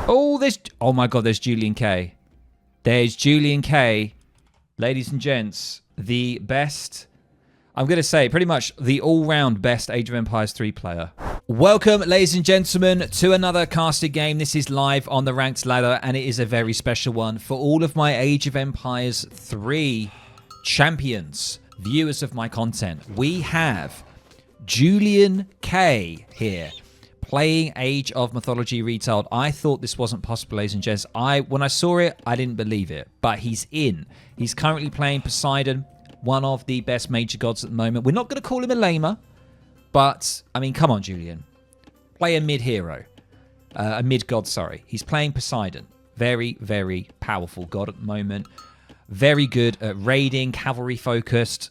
Oh, there's... Oh, my God, there's JulianK. There's JulianK. Ladies and gents, the best... I'm going to say pretty much the all-round best Age of Empires 3 player. Welcome, ladies and gentlemen, to another casted game. This is live on the Ranked Ladder, and it is a very special one for all of my Age of Empires 3 champions, viewers of my content. We have JulianK here, playing Age of Mythology Retold. I thought this wasn't possible, ladies and gents. When I saw it, I didn't believe it, but he's in. He's currently playing Poseidon, one of the best major gods at the moment. We're not going to call him a lamer, but, I mean, come on, Julian. Play a mid-hero. A mid-god, sorry. He's playing Poseidon. Very, very powerful god at the moment. Very good at raiding, cavalry-focused.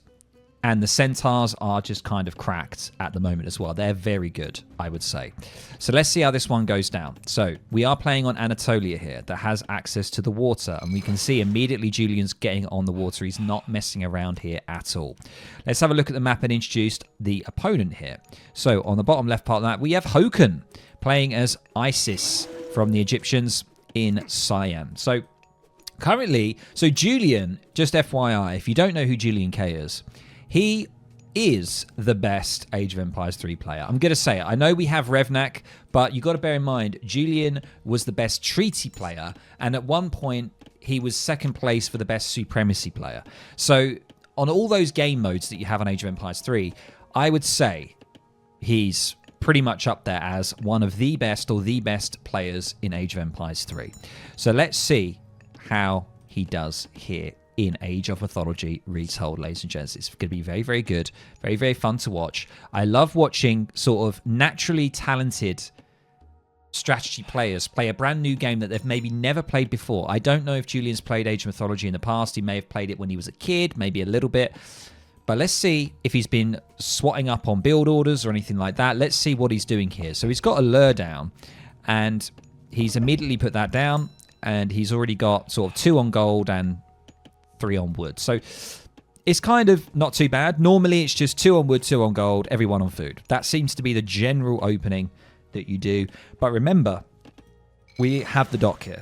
And the centaurs are just kind of cracked at the moment as well. They're very good, I would say. So let's see how this one goes down. So we are playing on Anatolia here that has access to the water. And we can see immediately Julian's getting on the water. He's not messing around here at all. Let's have a look at the map and introduce the opponent here. So on the bottom left part of that, we have Hokan playing as Isis from the Egyptians in Siam. So currently, Julian, just FYI, if you don't know who JulianK is, he is the best Age of Empires 3 player. I'm going to say it. I know we have Revnak, but you've got to bear in mind, Julian was the best treaty player, and at one point, he was second place for the best supremacy player. So on all those game modes that you have on Age of Empires 3, I would say he's pretty much up there as one of the best or the best players in Age of Empires 3. So let's see how he does here in Age of Mythology Retold, ladies and gents. It's going to be very, very good. Very, very fun to watch. I love watching sort of naturally talented strategy players play a brand new game that they've maybe never played before. I don't know if Julian's played Age of Mythology in the past. He may have played it when he was a kid, maybe a little bit. But let's see if he's been swatting up on build orders or anything like that. Let's see what he's doing here. So he's got a lure down, and he's immediately put that down, and he's already got sort of 2 on gold and 3 on wood. So it's kind of not too bad. Normally it's just 2 on wood, 2 on gold, everyone on food. That seems to be the general opening that you do. But remember, we have the dock here.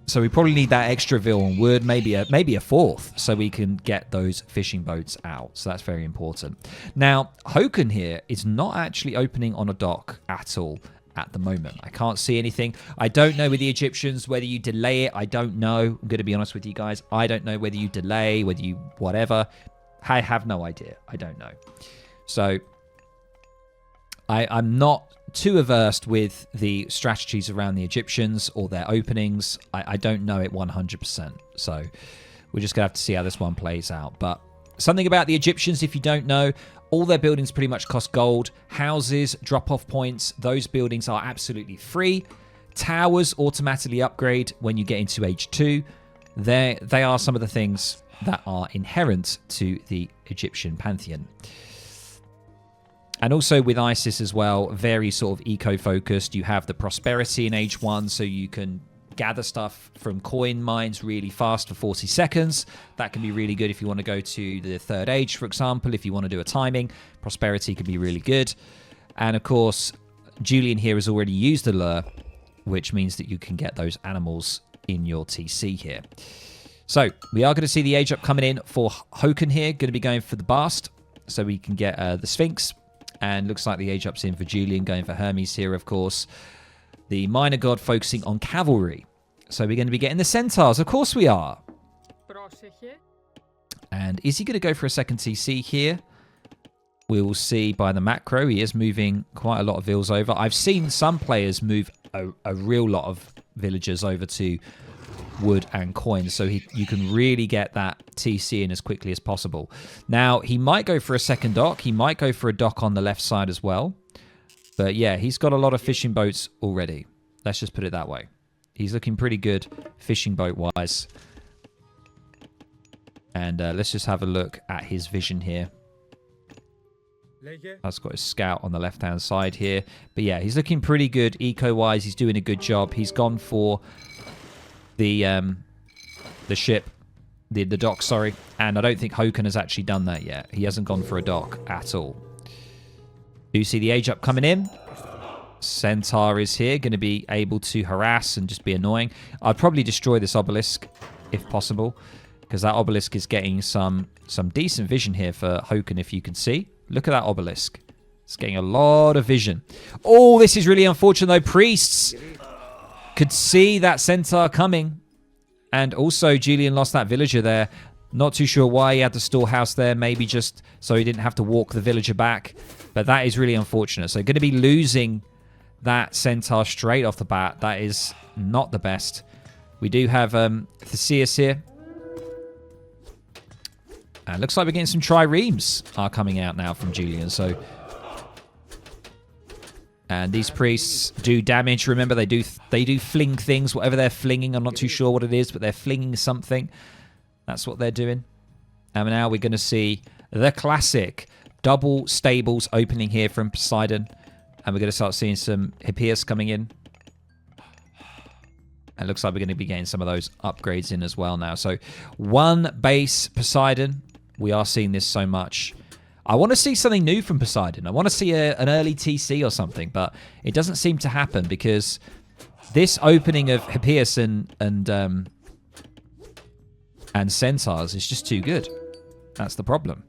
So we probably need that extra veal on wood, maybe a 4th, so we can get those fishing boats out. So that's very important. Now, Hokan here is not actually opening on a dock at all at the moment. I can't see anything. I don't know with the Egyptians whether you delay it. I don't know. I'm going to be honest with you guys. I don't know whether you delay, whether you whatever. I have no idea. I don't know. So I'm not too averse with the strategies around the Egyptians or their openings. I don't know it 100%. So we're just going to have to see how this one plays out. But something about the Egyptians, if you don't know, all their buildings pretty much cost gold. Houses, drop-off points, those buildings are absolutely free. Towers automatically upgrade when you get into Age 2. They are some of the things that are inherent to the Egyptian pantheon. And also with Isis as well, very sort of eco-focused. You have the prosperity in Age 1, so you can gather stuff from coin mines really fast for 40 seconds. That can be really good if you want to go to the 3rd age, for example. If you want to do a timing, prosperity can be really good. And of course, Julian here has already used the lure, which means that you can get those animals in your TC here. So we are going to see the age up coming in for Hokan here. Going to be going for the Bast, so we can get the Sphinx. And looks like the age up's in for Julian, going for Hermes here, of course. The minor god focusing on cavalry. So we're going to be getting the centaurs. Of course we are. And is he going to go for a second TC here? We will see by the macro. He is moving quite a lot of vills over. I've seen some players move a real lot of villagers over to wood and coins. So you can really get that TC in as quickly as possible. Now, he might go for a second dock. He might go for a dock on the left side as well. But yeah, he's got a lot of fishing boats already. Let's just put it that way. He's looking pretty good fishing boat-wise. And let's just have a look at his vision here. That's got his scout on the left-hand side here. But yeah, he's looking pretty good eco-wise. He's doing a good job. He's gone for the ship, the dock, sorry. And I don't think Hokan has actually done that yet. He hasn't gone for a dock at all. Do you see the age up coming in? Centaur is here, going to be able to harass and just be annoying. I'd probably destroy this obelisk if possible, because that obelisk is getting some decent vision here for Hokan, if you can see. Look at that obelisk. It's getting a lot of vision. Oh, this is really unfortunate, though. Priests could see that Centaur coming. And also, Julian lost that villager there. Not too sure why he had the storehouse there. Maybe just so he didn't have to walk the villager back. But that is really unfortunate. So going to be losing that Centaur straight off the bat. That is not the best. We do have Theseus here. And looks like we're getting some triremes are coming out now from Julian. So, and these priests do damage. Remember, they do fling things. Whatever they're flinging, I'm not too sure what it is, but they're flinging something. That's what they're doing. And now we're going to see the classic double stables opening here from Poseidon. And we're going to start seeing some Hippias coming in. And it looks like we're going to be getting some of those upgrades in as well now. So one base Poseidon. We are seeing this so much. I want to see something new from Poseidon. I want to see an early TC or something. But it doesn't seem to happen because this opening of Hippias and Centaurs is just too good. That's the problem.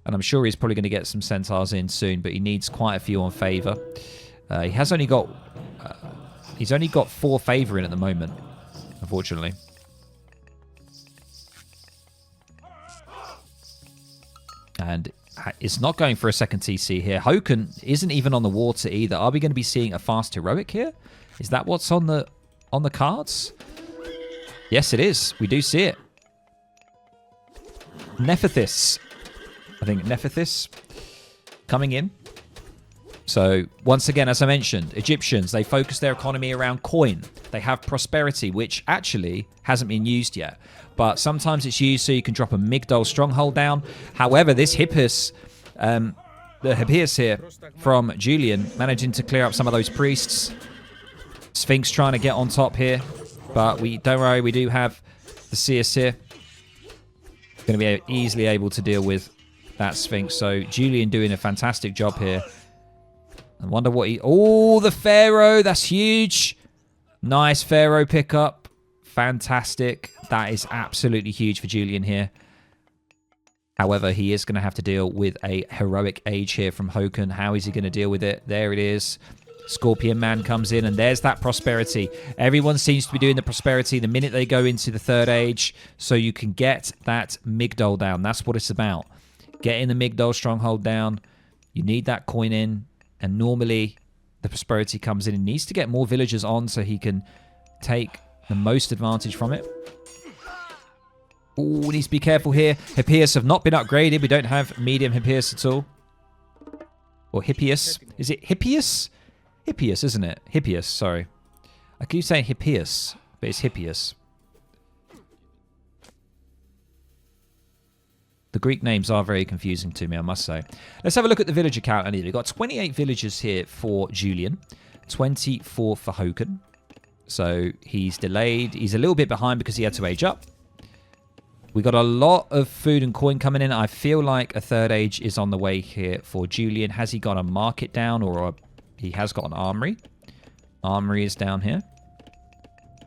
And I'm sure he's probably going to get some Centaurs in soon, but he needs quite a few on favor. He has only got... he's only got 4 favor in at the moment, unfortunately. And it's not going for a second TC here. Hokan isn't even on the water either. Are we going to be seeing a fast heroic here? Is that what's on the cards? Yes, it is. We do see it. Nephthys. I think Nephthys coming in. So, once again, as I mentioned, Egyptians, they focus their economy around coin. They have prosperity, which actually hasn't been used yet. But sometimes it's used so you can drop a Migdol stronghold down. However, this Hippias, the Hippias here from Julian, managing to clear up some of those priests. Sphinx trying to get on top here. But don't worry, we do have the Seus here. Going to be easily able to deal with that Sphinx. So Julian doing a fantastic job here. I wonder what he... Oh, the Pharaoh. That's huge. Nice Pharaoh pickup. Fantastic. That is absolutely huge for Julian here. However, he is going to have to deal with a heroic age here from Hokan. How is he going to deal with it? There it is. Scorpion Man comes in, and there's that prosperity. Everyone seems to be doing the prosperity the minute they go into the third age, so you can get that Migdol down. That's what it's about. Getting the Migdol stronghold down. You need that coin in, and normally the prosperity comes in. He needs to get more villagers on so he can take the most advantage from it. Oh, needs to be careful here. Hippias have not been upgraded. We don't have medium Hippias at all. Or Hippias. Is it Hippias? Hippias, isn't it? Hippias, sorry. I keep saying Hippias, but it's Hippias. The Greek names are very confusing to me, I must say. Let's have a look at the villager count. We've got 28 villagers here for Julian. 24 for Hokan. So he's delayed. He's a little bit behind because he had to age up. We got a lot of food and coin coming in. I feel like a third age is on the way here for Julian. Has he got a market down or he has got an armory? Armory is down here.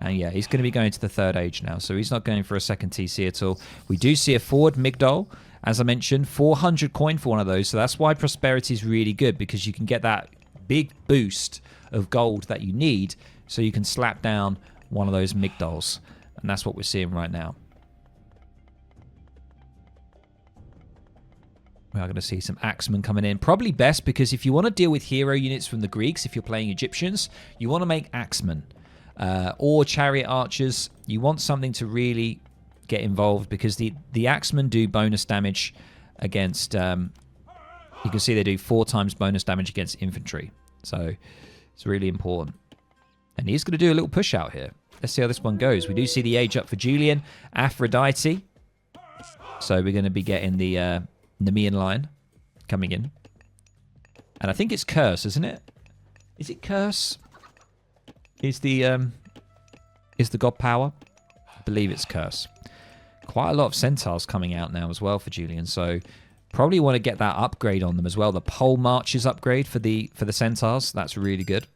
And yeah, he's going to be going to the third age now. So he's not going for a second TC at all. We do see a forward Migdol. As I mentioned, 400 coin for one of those. So that's why prosperity is really good, because you can get that big boost of gold that you need so you can slap down one of those Migdols. And that's what we're seeing right now. We are going to see some Axemen coming in. Probably best because if you want to deal with hero units from the Greeks, if you're playing Egyptians, you want to make Axemen. Or chariot archers. You want something to really get involved because the Axemen do bonus damage against... you can see they do 4 times bonus damage against infantry. So it's really important. And he's going to do a little push out here. Let's see how this one goes. We do see the age up for Julian. Aphrodite. So we're going to be getting the Nemean line coming in. And I think it's Curse, isn't it? Is it Curse? Is the God Power? I believe it's Curse. Quite a lot of Centaurs coming out now as well for Julian. So Probably want to get that upgrade on them as well. The pole marches upgrade for the centaurs. That's really good.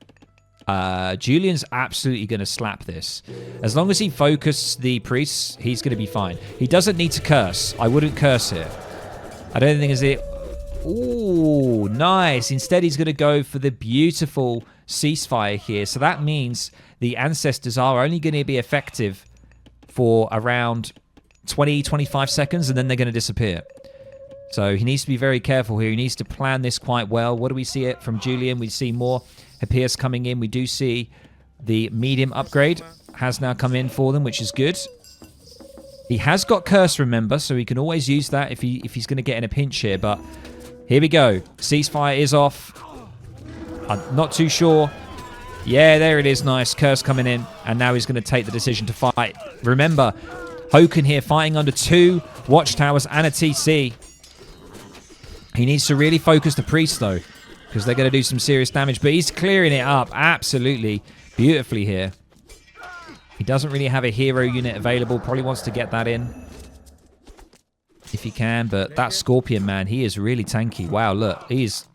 Julian's absolutely going to slap this. As long as he focuses the priests, he's going to be fine. He doesn't need to curse. I wouldn't curse here. I don't think it's it. Ooh, nice. Instead, he's going to go for the beautiful ceasefire here. So that means the ancestors are only going to be effective for around 20, 25 seconds, and then they're going to disappear. So he needs to be very careful here. He needs to plan this quite well. What do we see it from Julian? We see more Hippias coming in. We do see the medium upgrade has now come in for them, which is good. He has got curse, remember, so he can always use that if he's going to get in a pinch here. But here we go. Ceasefire is off. I'm not too sure. Yeah, there it is. Nice. Curse coming in. And now he's going to take the decision to fight. Remember, Hokan here fighting under 2 watchtowers and a TC. He needs to really focus the priest, though, because they're going to do some serious damage. But he's clearing it up absolutely beautifully here. He doesn't really have a hero unit available. Probably wants to get that in if he can. But that Scorpion, man, he is really tanky. Wow, look. He's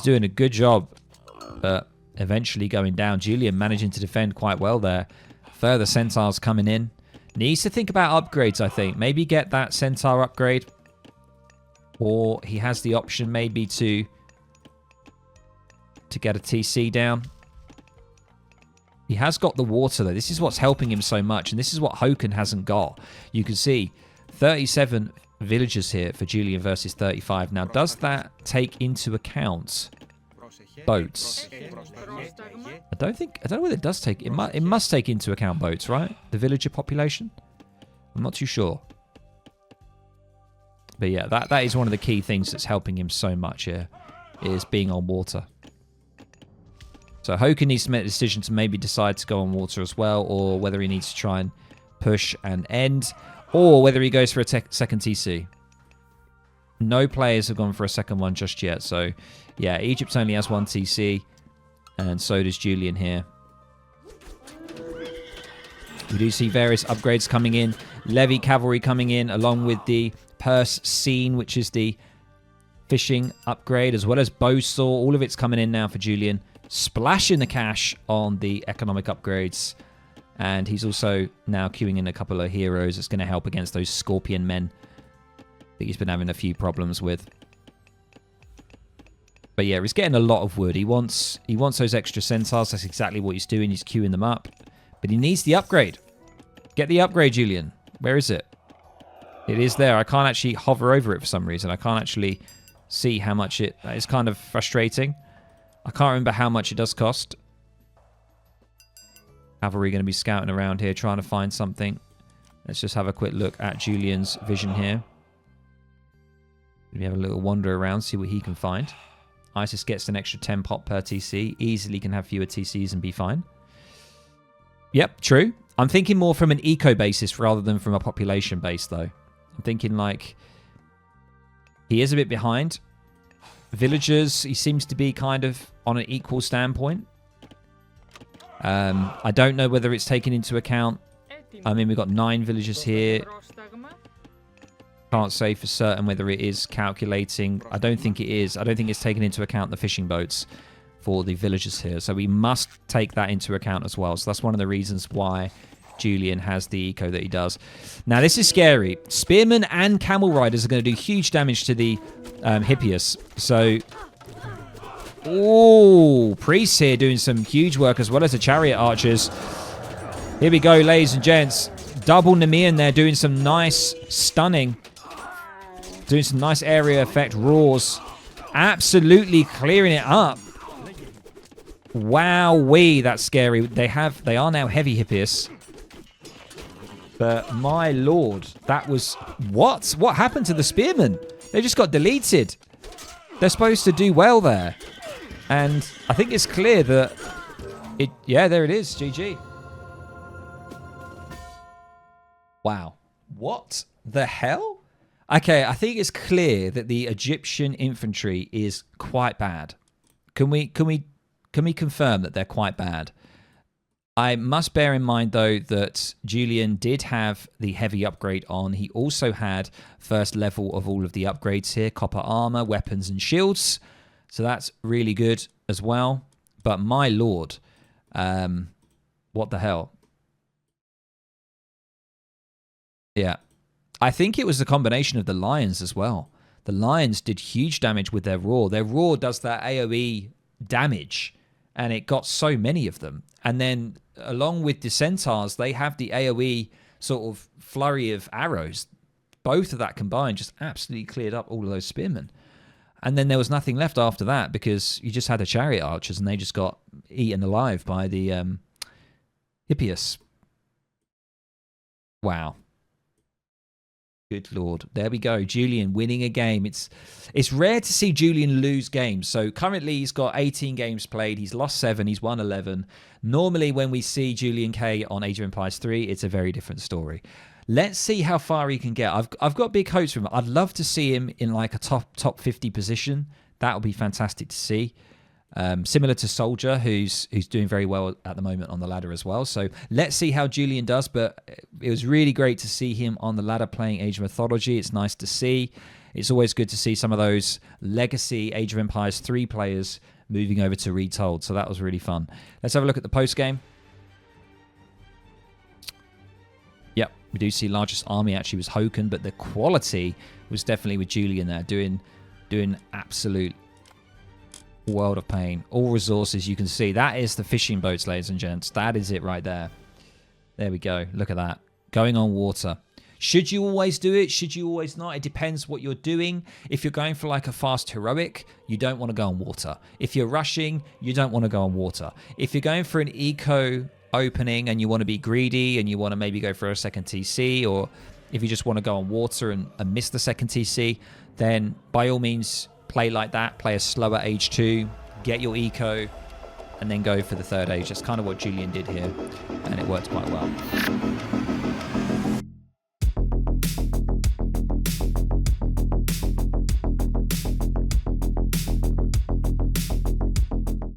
doing a good job. But eventually going down. Julian managing to defend quite well there. Further Centaurs coming in. Needs to think about upgrades, I think. Maybe get that Centaur upgrade. Or he has the option maybe to get a TC down. He has got the water, though. This is what's helping him so much. And this is what Hokan hasn't got. You can see 37 villagers here for Julian versus 35. Now, does that take into account boats? I don't know whether it does take... It must take into account boats, right? The villager population? I'm not too sure. But yeah, that is one of the key things that's helping him so much here, is being on water. So Hokan needs to make a decision to maybe decide to go on water as well, or whether he needs to try and push and end, or whether he goes for a second TC. No players have gone for a second one just yet. So yeah, Egypt only has 1 TC, and so does Julian here. We do see various upgrades coming in. Levy cavalry coming in, along with the Purse Scene, which is the fishing upgrade, as well as Bowsaw. All of it's coming in now for Julian. Splashing the cash on the economic upgrades. And he's also now queuing in a couple of heroes that's going to help against those Scorpion men that he's been having a few problems with. But yeah, he's getting a lot of wood. He wants those extra centaurs. That's exactly what he's doing. He's queuing them up. But he needs the upgrade. Get the upgrade, Julian. Where is it? It is there. I can't actually hover over it for some reason. I can't actually see how much it... That is kind of frustrating. I can't remember how much it does cost. Cavalry going to be scouting around here, trying to find something. Let's just have a quick look at Julian's vision here. Maybe have a little wander around, see what he can find. Isis gets an extra 10 pop per TC. Easily can have fewer TCs and be fine. Yep, true. I'm thinking more from an eco basis rather than from a population base, though. I'm thinking like he is a bit behind. Villagers, he seems to be kind of on an equal standpoint. I don't know whether it's taken into account. I mean, we've got 9 villagers here. Can't say for certain whether it is calculating. I don't think it is. I don't think it's taken into account the fishing boats for the villagers here. So we must take that into account as well. So that's one of the reasons why Julian has the eco that he does. Now, this is scary. Spearmen and camel riders are going to do huge damage to the Hippias. So, oh, priests here doing some huge work as well as the chariot archers. Here we go, ladies and gents. Double Nemean there doing some nice stunning. Doing some nice area effect roars. Absolutely clearing it up. Wowee, that's scary. They are now heavy Hippias. But my lord, that was... What? What happened to the spearmen? They just got deleted. They're supposed to do well there. And I think it's clear that... Yeah, there it is. GG. Wow. What the hell? Okay, I think it's clear that the Egyptian infantry is quite bad. Can we confirm that they're quite bad? I must bear in mind, though, that Julian did have the heavy upgrade on. He also had first level of all of the upgrades here. Copper armor, weapons, and shields. So that's really good as well. But my lord, what the hell? Yeah. I think it was a combination of the Lions as well. The Lions did huge damage with their Roar. Their Roar does that AoE damage, and it got so many of them. And then along with the Centaurs, they have the AoE sort of flurry of arrows. Both of that combined just absolutely cleared up all of those spearmen. And then there was nothing left after that because you just had the chariot archers and they just got eaten alive by the Hippias. Wow. Good Lord. There we go. Julian winning a game. It's rare to see Julian lose games. So currently he's got 18 games played. He's lost 7. He's won 11. Normally when we see JulianK on Age of Empires 3, it's a very different story. Let's see how far he can get. I've got big hopes for him. I'd love to see him in like a top 50 position. That would be fantastic to see. Similar to Soldier, who's doing very well at the moment on the ladder as well. So let's see how Julian does. But it was really great to see him on the ladder playing Age of Mythology. It's nice to see. It's always good to see some of those legacy Age of Empires 3 players moving over to Retold. So that was really fun. Let's have a look at the post game. Yep, we do see largest army actually was Hokan, but the quality was definitely with Julian there, doing absolute world of pain. All resources you can see. That is the fishing boats, ladies and gents. That is it right there. There we go. Look at that. Going on water. Should you always do it? Should you always not? It depends what you're doing. If you're going for like a fast heroic, you don't want to go on water. If you're rushing, you don't want to go on water. If you're going for an eco opening and you want to be greedy and you want to maybe go for a second TC, or if you just want to go on water and miss the second TC, then by all means play like that. Play a slower age 2, get your eco, and then go for the third age. That's kind of what Julian did here, and it worked quite well.